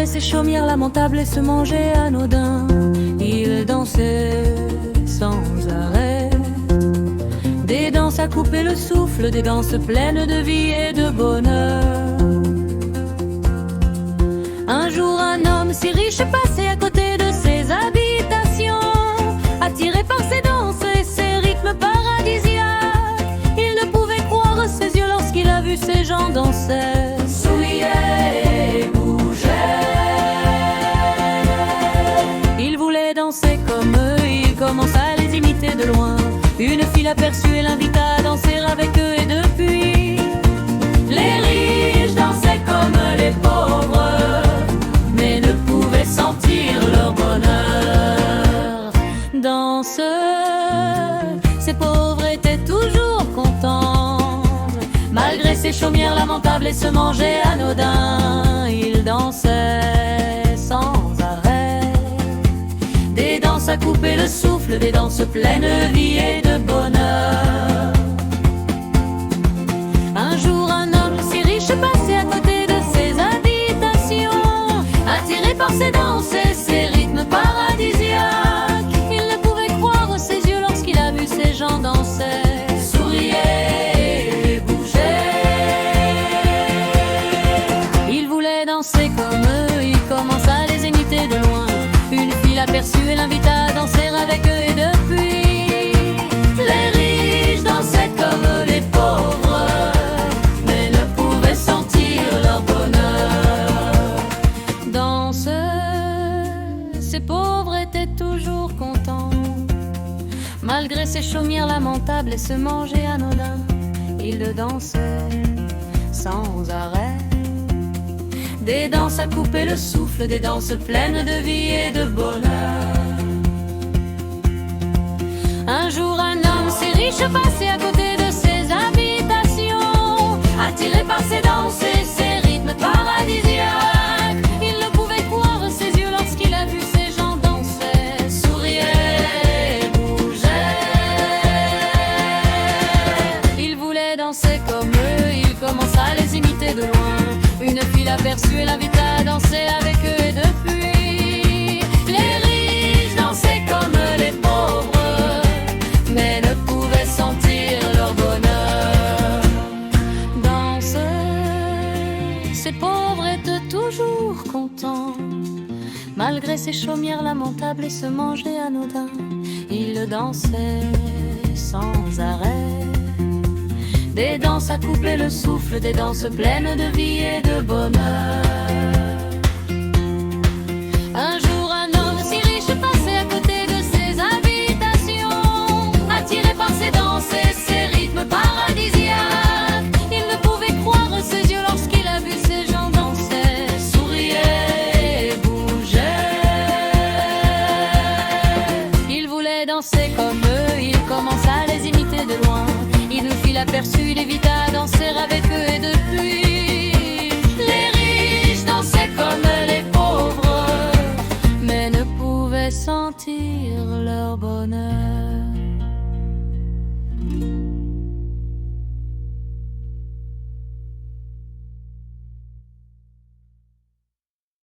Malgré ses chaumières lamentables et se mangeait anodin, il dansait sans arrêt. Des danses à couper le souffle, des danses pleines de vie et de bonheur. Un jour un homme si riche passait à côté de ses habitations, attiré par ses danses et ses rythmes paradisiaques. Il ne pouvait croire ses yeux lorsqu'il a vu ces gens danser. Souriait et bougeait. Il voulait danser comme eux, il commença à les imiter de loin. Une fille l'aperçut et l'invita à danser avec eux, et depuis les riches dansaient comme les pauvres, mais ne pouvaient sentir leur bonheur. Dans ces pauvres étaient toujours contents. Malgré ses chaumières lamentables et se mangeait anodin, ils dansaient sans arrêt. Des danses à couper le souffle, des danses pleines de vie et de bonheur. Un jour un homme si riche passait à côté de ses habitations, attiré par ses danses et ses rythmes paradisiaques. Il ne pouvait croire ses yeux lorsqu'il a vu ces gens danser. Souriait et bougeait. Il voulait danser comme eux, il commença à les imiter de loin. Une fille l'aperçut et l'invita à danser avec eux, et depuis les riches dansaient comme les pauvres, mais ne pouvaient sentir leur bonheur. Dans ces pauvres étaient toujours contents. Malgré ses chaumières lamentables et se mangeait anodin, ils dansaient sans arrêt. Des danses à couper le souffle, des danses pleines de vie et de bonheur. Un jour un homme si riche passait à côté de ses habitations, attiré par ses danses et ses rythmes paradisiaques. Il ne pouvait croire ses yeux lorsqu'il a vu ces gens danser. Souriait et bougeait. Il voulait danser comme eux, il commença à les imiter de loin. Une fille l'aperçut et l'invita à danser avec eux, et depuis les riches dansaient comme les pauvres, mais ne pouvaient sentir leur bonheur. Dans ces pauvres étaient toujours contents. Malgré ses chaumières lamentables et se mangeait anodin, ils dansaient sans arrêt. Des danses à couper le souffle, des danses pleines de vie et de bonheur. Un jour un homme si riche passait à côté de ses habitations, attiré par ses danses et ses rythmes paradisiaques. Il ne pouvait croire ses yeux lorsqu'il a vu ces gens danser. Souriait et bougeait. Il voulait danser comme eux, il commença à les imiter de loin. Une fille l'aperçut, il évita à danser avec eux.